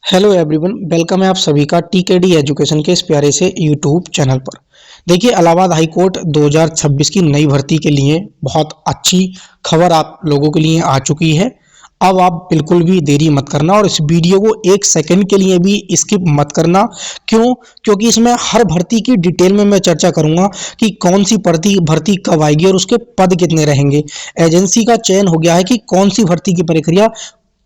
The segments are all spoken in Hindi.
हेलो एवरीवन, वेलकम है आप सभी का टीकेडी एजुकेशन के इस प्यारे से यूट्यूब चैनल पर। देखिए, इलाहाबाद हाई कोर्ट 2026 की नई भर्ती के लिए बहुत अच्छी खबर आप लोगों के लिए आ चुकी है। अब आप बिल्कुल भी देरी मत करना और इस वीडियो को एक सेकंड के लिए भी स्किप मत करना। क्यों? क्योंकि इसमें हर भर्ती की डिटेल में मैं चर्चा करूंगा कि कौन सी भर्ती कब आएगी और उसके पद कितने रहेंगे। एजेंसी का चयन हो गया है कि कौन सी भर्ती की प्रक्रिया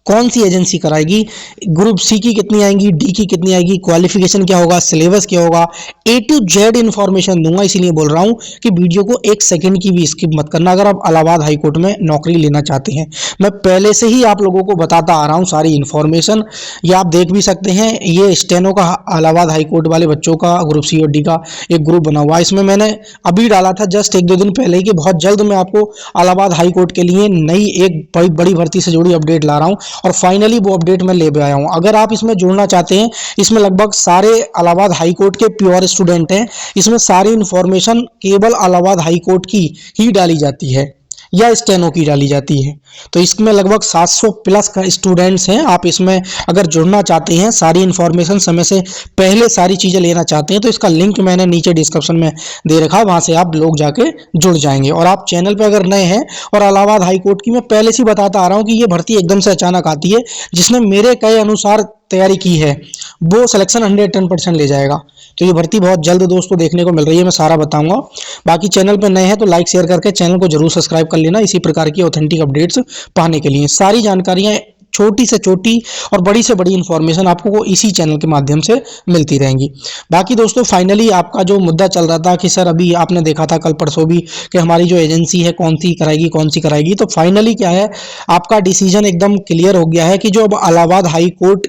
कौन सी एजेंसी कराएगी, ग्रुप सी की कितनी आएंगी, डी की कितनी आएगी, क्वालिफिकेशन क्या होगा, सिलेबस क्या होगा, ए टू जेड इन्फॉर्मेशन दूंगा। इसीलिए बोल रहा हूं कि वीडियो को एक सेकंड की भी स्किप मत करना अगर आप इलाहाबाद हाई कोर्ट में नौकरी लेना चाहते हैं। मैं पहले से ही आप लोगों को बताता आ रहा हूं सारी इन्फॉर्मेशन। ये आप देख भी सकते हैं, ये स्टेनो का इलाहाबाद हाई कोर्ट वाले बच्चों का ग्रुप सी और डी का एक ग्रुप बना हुआ है। इसमें मैंने अभी डाला था जस्ट एक दो दिन पहले ही कि बहुत जल्द मैं आपको इलाहाबाद हाई कोर्ट के लिए नई एक बड़ी भर्ती से जुड़ी अपडेट ला रहा हूं और फाइनली वो अपडेट मैं ले आया हूं। अगर आप इसमें जुड़ना चाहते हैं, इसमें लगभग सारे इलाहाबाद हाई कोर्ट के प्योर स्टूडेंट हैं। इसमें सारी इंफॉर्मेशन केवल इलाहाबाद हाई कोर्ट की ही डाली जाती है या स्टेनो की डाली जाती है। तो इसमें लगभग 700 प्लस का स्टूडेंट्स हैं। आप इसमें अगर जुड़ना चाहते हैं, सारी इन्फॉर्मेशन समय से पहले सारी चीज़ें लेना चाहते हैं, तो इसका लिंक मैंने नीचे डिस्क्रिप्शन में दे रखा है, वहाँ से आप लोग जाके जुड़ जाएंगे। और आप चैनल पे अगर नए हैं, और इलाहाबाद हाई कोर्ट की मैं पहले से बताता आ रहा हूँ कि ये भर्ती एकदम से अचानक आती है, जिसने मेरे कहे अनुसार तैयारी की है वो सिलेक्शन 110% ले जाएगा। तो ये भर्ती बहुत जल्द दोस्तों देखने को मिल रही है, मैं सारा बताऊंगा। बाकी चैनल पर नए हैं तो लाइक शेयर करके चैनल को जरूर सब्सक्राइब कर लेना, इसी प्रकार की ऑथेंटिक अपडेट्स पाने के लिए। सारी जानकारियां, छोटी से छोटी और बड़ी से बड़ी इंफॉर्मेशन आपको इसी चैनल के माध्यम से मिलती रहेंगी। बाकी दोस्तों, फाइनली आपका जो मुद्दा चल रहा था कि सर अभी आपने देखा था कल परसों भी कि हमारी जो एजेंसी है कौन सी कराएगी, तो फाइनली क्या है, आपका डिसीजन एकदम क्लियर हो गया है कि जो अब इलाहाबाद हाई कोर्ट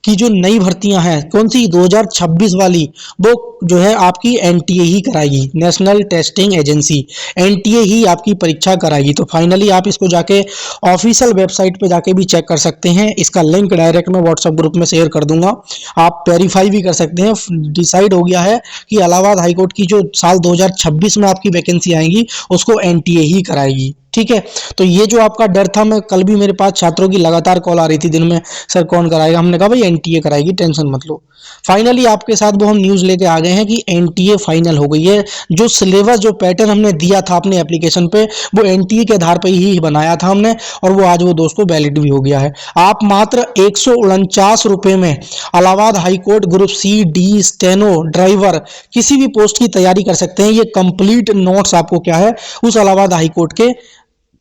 की जो नई भर्तियां हैं, कौन सी 2026 वाली, वो जो है आपकी एनटीए ही कराएगी, नेशनल टेस्टिंग एजेंसी एनटीए ही आपकी परीक्षा कराएगी। तो फाइनली आप इसको जाके ऑफिशियल वेबसाइट पे जाके भी चेक कर सकते हैं। इसका लिंक डायरेक्ट मैं व्हाट्सएप ग्रुप में शेयर कर दूंगा, आप वेरीफाई भी कर सकते हैं। डिसाइड हो गया है कि इलाहाबाद हाईकोर्ट की जो साल 2026 में आपकी वैकेंसी आएंगी उसको एनटीए ही कराएगी। ठीक है, तो ये जो आपका डर था, मैं कल भी मेरे पास छात्रों की लगातार कॉल आ रही थी दिन में, सर कौन कराएगा, हमने कहा भाई एनटीए कराएगी, टेंशन मत लो। फाइनली आपके साथ वो हम न्यूज़ लेके आ गए हैं कि एनटीए फाइनल हो गई है। जो सिलेबस, जो पैटर्न हमने दिया था अपने एप्लीकेशन पे, वो एनटीए के आधार पर ही बनाया था हमने, और वो आज वो दोस्तों वैलिड भी हो गया है। आप मात्र 149 रुपये में Allahabad high court group C, D, steno, driver किसी भी पोस्ट की तैयारी कर सकते हैं। ये कंप्लीट नोट्स आपको क्या है उस इलाहाबाद हाई कोर्ट के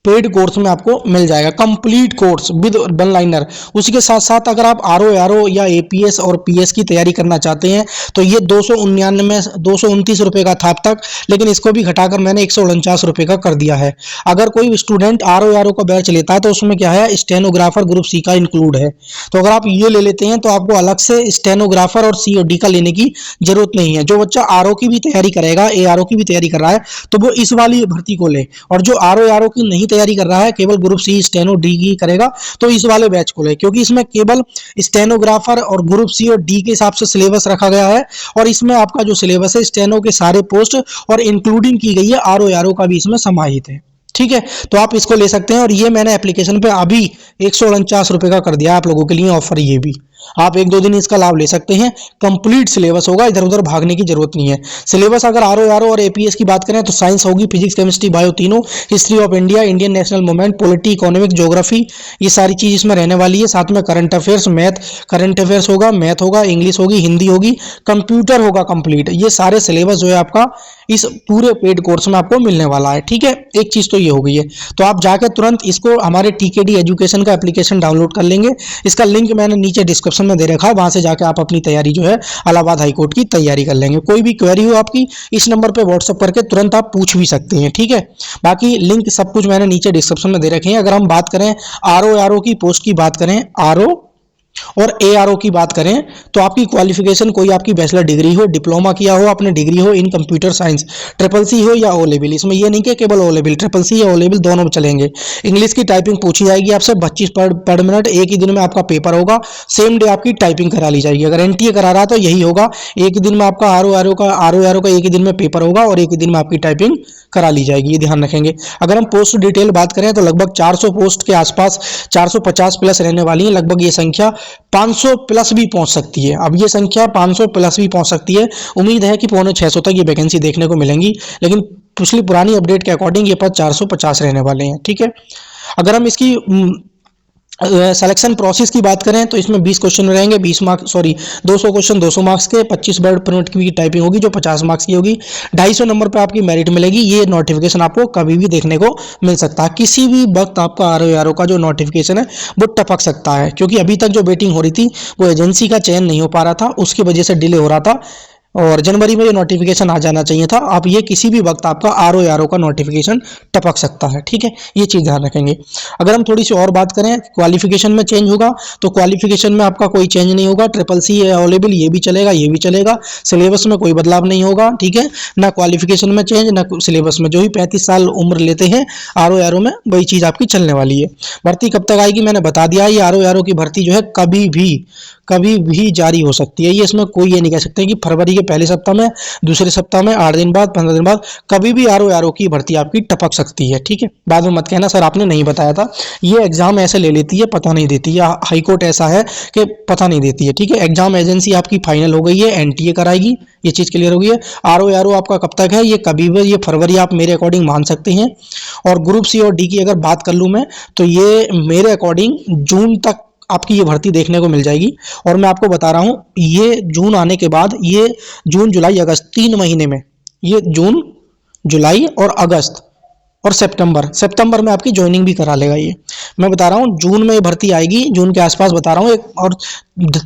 पेड कोर्स में आपको मिल जाएगा, complete course with one liner. उसी के साथ साथ अगर आप आरओ या एपीएस और पीएस की तैयारी करना चाहते हैं तो ये 229 रुपये का था अब तक, लेकिन इसको भी घटाकर मैंने 149 रुपये का कर दिया है। अगर कोई स्टूडेंट आरओ का बैच लेता है तो उसमें क्या है, स्टेनोग्राफर ग्रुप सी का इंक्लूड है। तो अगर आप ये ले लेते हैं तो आपको अलग से स्टेनोग्राफर और सी और डी का लेने की जरूरत नहीं है। जो बच्चा आरओ की भी तैयारी करेगा, एआरओ की भी तैयारी कर रहा है, तो वो इस वाली भर्ती को ले। और जो आरओ की नहीं तैयारी कर रहा है, केवल ग्रुप सी, स्टेनो, डी की करेगा, तो इस वाले बैच को ले, क्योंकि इसमें केवल स्टेनोग्राफर और ग्रुप सी और डी के हिसाब से सिलेबस रखा गया है। और इसमें आपका जो सिलेबस है स्टेनो के सारे पोस्ट और इंक्लूडिंग की गई है आरओ का भी इसमें समाहित है। ठीक है, तो आप इसको ले सकते हैं। और ये मैंने एप्लीकेशन पे अभी 149 रुपये का कर दिया आप लोगों के लिए ऑफर। ये भी आप एक दो दिन इसका लाभ ले सकते हैं। कंप्लीट सिलेबस होगा, इधर उधर भागने की जरूरत नहीं है। सिलेबस अगर आरओ और एपीएस की बात करें तो साइंस होगी, फिजिक्स, केमिस्ट्री, बायो तीनों, history of India, Indian national movement, polity, economic, geography, ये सारी चीज इसमें रहने वाली है। साथ में करंट अफेयर्स, करंट अफेयर्स होगा, मैथ होगा, इंग्लिश होगी, हिंदी होगी, कंप्यूटर होगा कंप्लीट। ये सारे सिलेबस जो है आपका इस पूरे पेड कोर्स में आपको मिलने वाला है। ठीक है, एक चीज तो ये हो गई है। तो आप जाकर तुरंत इसको हमारे टीकेडी एजुकेशन का एप्लीकेशन डाउनलोड कर लेंगे। इसका लिंक मैंने नीचे डिस्क्रिप्शन में दे रखा है, वहां से जाकर आप अपनी तैयारी जो है इलाहाबाद हाई कोर्ट की तैयारी कर लेंगे। कोई भी क्वेरी हो आपकी, इस नंबर पे व्हाट्सएप करके तुरंत आप पूछ भी सकते हैं। ठीक है, बाकी लिंक सब कुछ मैंने नीचे डिस्क्रिप्शन में दे रखे हैं। अगर हम बात करें आरओ की पोस्ट की बात करें, आरओ और एआरओ की बात करें, तो आपकी क्वालिफिकेशन कोई आपकी बैचलर डिग्री हो, डिप्लोमा किया हो, आपने डिग्री हो in computer science, triple C हो या ओ लेवल। इसमें ये नहीं कि केवल ओ लेवल, ट्रिपल सी या ओ लेवल दोनों चलेंगे। इंग्लिश की टाइपिंग पूछी जाएगी आपसे 25 पर मिनट, एक ही दिन में आपका पेपर होगा, सेम डे आपकी टाइपिंग करा ली जाएगी। अगर एनटीए करा रहा तो यही होगा, एक ही दिन में आपका आरओ का एक ही दिन में पेपर होगा और एक ही दिन में आपकी टाइपिंग करा ली जाएगी, ये ध्यान रखेंगे। अगर हम पोस्ट डिटेल बात करें तो लगभग 400 पोस्ट के आसपास 450 प्लस रहने वाली है। लगभग ये संख्या 500 प्लस भी पहुंच सकती है। अब ये संख्या 500 प्लस भी पहुंच सकती है। उम्मीद है कि पौने 600 तक ये वैकेंसी देखने को मिलेंगी, लेकिन पिछली पुरानी अपडेट के अकॉर्डिंग ये पद 450 रहने वाले हैं। ठीक है, अगर हम इसकी सिलेक्शन प्रोसेस की बात करें तो इसमें 20 क्वेश्चन रहेंगे, 200 क्वेश्चन 200 मार्क्स के, 25 वर्ड पर मिनट की टाइपिंग होगी जो 50 मार्क्स की होगी। 250 नंबर पे आपकी मेरिट मिलेगी। ये नोटिफिकेशन आपको कभी भी देखने को मिल सकता है, किसी भी वक्त आपका आरओ का जो नोटिफिकेशन है वो टपक सकता है, क्योंकि अभी तक जो वेटिंग हो रही थी वो एजेंसी का चयन नहीं हो पा रहा था, उसकी वजह से डिले हो रहा था और जनवरी में ये नोटिफिकेशन आ जाना चाहिए था। अब ये किसी भी वक्त आपका आरओ का नोटिफिकेशन टपक सकता है। ठीक है, ये चीज़ ध्यान रखेंगे। अगर हम थोड़ी सी और बात करें, क्वालिफिकेशन में चेंज होगा तो क्वालिफिकेशन में आपका कोई चेंज नहीं होगा। SSC है अवेलेबल, ये भी चलेगा, ये भी चलेगा। सिलेबस में कोई बदलाव नहीं होगा। ठीक है, ना क्वालिफिकेशन में चेंज ना सिलेबस में। जो ही 35 साल उम्र लेते हैं आरओ में, वही चीज़ आपकी चलने वाली है। भर्ती कब तक आएगी मैंने बता दिया। ये आरओ की भर्ती जो है कभी भी जारी हो सकती है। ये इसमें कोई ये नहीं कह सकते कि फरवरी के पहले सप्ताह में, दूसरे सप्ताह में, 8 दिन बाद, 15 दिन बाद, कभी भी आरओ की भर्ती आपकी टपक सकती है। ठीक है, बाद में मत कहना सर आपने नहीं बताया था। ये एग्जाम ऐसे ले लेती है, पता नहीं देती है। हाईकोर्ट ऐसा है कि पता नहीं देती है। ठीक है, एग्जाम एजेंसी आपकी फाइनल हो गई है, एनटीए कराएगी, ये चीज़ क्लियर हो गई है। आरओ आपका कब तक है, ये कभी भी, ये फरवरी आप मेरे अकॉर्डिंग मान सकते हैं। और ग्रुप सी और डी की अगर बात कर लूँ मैं तो ये मेरे अकॉर्डिंग जून तक आपकी ये भर्ती देखने को मिल जाएगी। और मैं आपको बता रहा हूं, ये जून आने के बाद ये जून जुलाई अगस्त 3 महीने में, ये जून जुलाई और अगस्त और सितंबर में आपकी ज्वाइनिंग भी करा लेगा। ये मैं बता रहा हूँ, जून में ये भर्ती आएगी, जून के आसपास बता रहा हूँ। और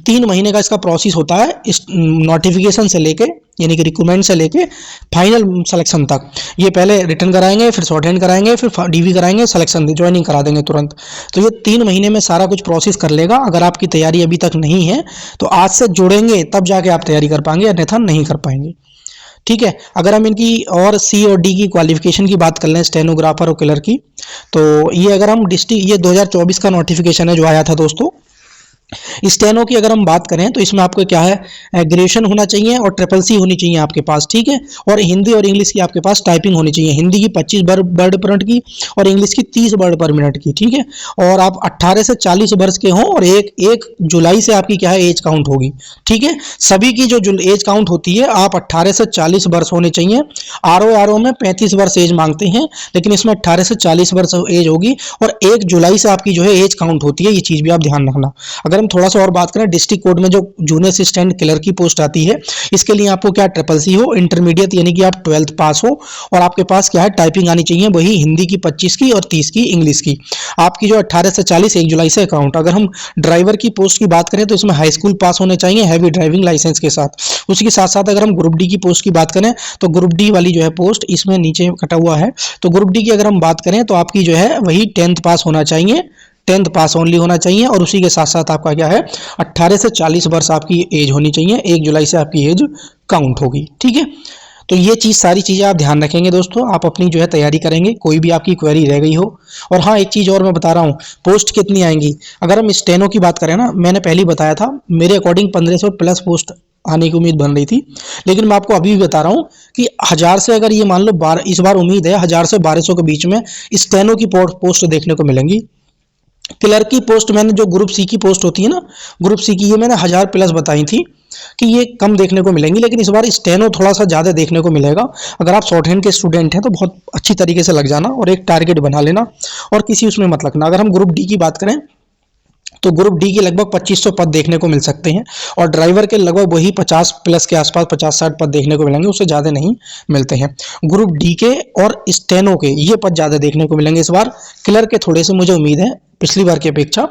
3 महीने का इसका प्रोसेस होता है, इस नोटिफिकेशन से लेके, यानी कि रिक्रूटमेंट से लेके फाइनल सिलेक्शन तक। ये पहले रिटर्न कराएंगे, फिर शॉर्ट हैंड कराएंगे, फिर डीवी कराएंगे, सिलेक्शन ज्वाइनिंग करा देंगे तुरंत। तो ये 3 महीने में सारा कुछ प्रोसेस कर लेगा। अगर आपकी तैयारी अभी तक नहीं है तो आज से जुड़ेंगे तब जाके आप तैयारी कर पाएंगे, अन्यथा नहीं कर पाएंगे। ठीक है, अगर हम इनकी और सी और डी की क्वालिफिकेशन की बात कर लें, स्टेनोग्राफर और क्लर्क की, तो ये अगर हम डिस्ट्रिक्ट, ये 2024 का नोटिफिकेशन है जो आया था दोस्तों। स्टेनो की अगर हम बात करें तो इसमें आपको क्या है, ग्रेजुएशन होना चाहिए और SSC होनी चाहिए आपके पास। ठीक है, और हिंदी और इंग्लिश की आपके पास टाइपिंग होनी चाहिए। हिंदी की 25 वर्ड पर मिनट की और इंग्लिश की 30 वर्ड पर मिनट की। ठीक है, और आप 18 से 40 वर्ष के हों और एक जुलाई से आपकी क्या है एज काउंट होगी। ठीक है, सभी की जो एज काउंट होती है, आप 18 से 40 वर्ष होने चाहिए। आरओ में 35 वर्ष एज मांगते हैं, लेकिन इसमें 18 से 40 वर्ष एज होगी और 1 जुलाई से आपकी जो है एज काउंट होती है। ये चीज़ भी आप ध्यान रखना। अगर हम थोड़ा सा और बात करें, डिस्ट्रिक्ट कोर्ट में जो जूनियर असिस्टेंट क्लर्क की पोस्ट आती है, इसके लिए आपको क्या SSC हो, इंटरमीडिएट यानी कि आप 12th पास हो और आपके पास क्या है टाइपिंग आनी चाहिए, वही हिंदी की 25 की और 30 की इंग्लिश की। आपकी जो 18 से 40 1 जुलाई से अकाउंट। अगर हम ड्राइवर की पोस्ट की बात करें तो इसमें हाई स्कूल पास होने चाहिए हैवी ड्राइविंग लाइसेंस के साथ। उसके साथ साथ अगर हम ग्रुप डी की पोस्ट की बात करें तो ग्रुप डी वाली जो है पोस्ट इसमें नीचे कटा हुआ है, तो ग्रुप डी की अगर हम बात करें तो आपकी जो है वही 10th पास होना चाहिए, 10th पास ओनली होना चाहिए। और उसी के साथ साथ आपका क्या है 18 से 40 वर्ष आपकी एज होनी चाहिए। 1 जुलाई से आपकी एज काउंट होगी। ठीक है, तो ये चीज़ सारी चीज़ें आप ध्यान रखेंगे दोस्तों। आप अपनी जो है तैयारी करेंगे, कोई भी आपकी क्वेरी रह गई हो। और हाँ, एक चीज़ और मैं बता रहा हूँ, पोस्ट कितनी आएंगी। अगर हम स्टेनो की बात करें ना, मैंने पहले बताया था मेरे अकॉर्डिंग 1500 प्लस पोस्ट आने की उम्मीद बन रही थी, लेकिन मैं आपको अभी भी बता रहा हूँ कि 1000 से, अगर ये मान लो इस बार उम्मीद है 1000 से 1200 के बीच में स्टेनो की पोस्ट देखने को मिलेंगी। क्लर्क की पोस्ट मैंने जो ग्रुप सी की पोस्ट होती है ना, ग्रुप सी की, ये मैंने 1000 प्लस बताई थी कि ये कम देखने को मिलेंगी, लेकिन इस बार स्टेनो थोड़ा सा ज़्यादा देखने को मिलेगा। अगर आप शॉर्ट हैंड के स्टूडेंट हैं तो बहुत अच्छी तरीके से लग जाना और एक टारगेट बना लेना और किसी उसमें मत लगना। अगर हम ग्रुप डी की बात करें तो ग्रुप डी के लगभग 2500 पद देखने को मिल सकते हैं और ड्राइवर के लगभग वही 50 प्लस के आसपास 50-60 पद देखने को मिलेंगे, उससे ज़्यादा नहीं मिलते हैं। ग्रुप डी के और स्टेनो के ये पद ज़्यादा देखने को मिलेंगे इस बार। क्लर्क के थोड़े से मुझे उम्मीद है पिछली बार की अपेक्षा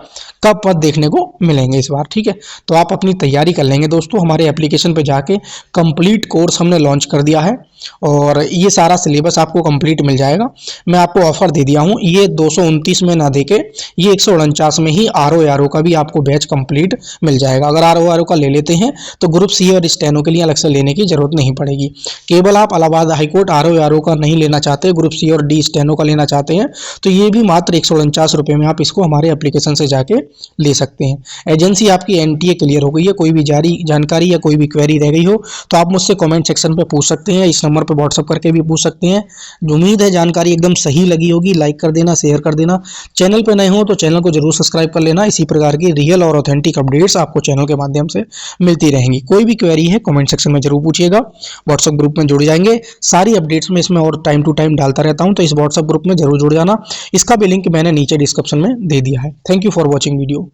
कब पद देखने को मिलेंगे इस बार। ठीक है, तो आप अपनी तैयारी कर लेंगे दोस्तों। हमारे एप्लीकेशन पे जाके कंप्लीट कोर्स हमने लॉन्च कर दिया है और ये सारा सिलेबस आपको कंप्लीट मिल जाएगा। मैं आपको ऑफर दे दिया हूँ, ये 229 में ना देके ये 149 में ही आरओ का भी आपको बैच कंप्लीट मिल जाएगा। अगर आरओ का ले लेते हैं तो ग्रुप सी और स्टेनो के लिए अलग से लेने की जरूरत नहीं पड़ेगी। केवल आप इलाहाबाद हाईकोर्ट आरओ का नहीं लेना चाहते, ग्रुप सी और डी स्टेनो का लेना चाहते हैं, तो ये भी मात्र 149 रुपये में आप इसको को हमारे एप्लीकेशन से जाके ले सकते हैं। एजेंसी आपकी एनटीए क्लियर हो गई है, कोई भी जारी जानकारी या कोई भी क्वेरी रह गई हो तो आप मुझसे कमेंट सेक्शन पे पूछ सकते हैं, इस नंबर पे व्हाट्सअप करके भी पूछ सकते हैं। उम्मीद है जानकारी एकदम सही लगी होगी। लाइक कर देना, शेयर कर देना। चैनल पे नए हो तो चैनल को जरूर सब्सक्राइब कर लेना। इसी प्रकार की रियल और ऑथेंटिक अपडेट्स आपको चैनल के माध्यम से मिलती रहेंगी। कोई भी क्वेरी है कमेंट सेक्शन में जरूर पूछिएगा। व्हाट्सएप ग्रुप में जुड़ जाएंगे, सारी अपडेट्स में इसमें और टाइम टू टाइम डालता रहता हूं, तो इस व्हाट्सएप ग्रुप में जरूर जुड़ जाना। इसका भी लिंक मैंने नीचे डिस्क्रिप्शन में दे दिया है। Thank you for watching video.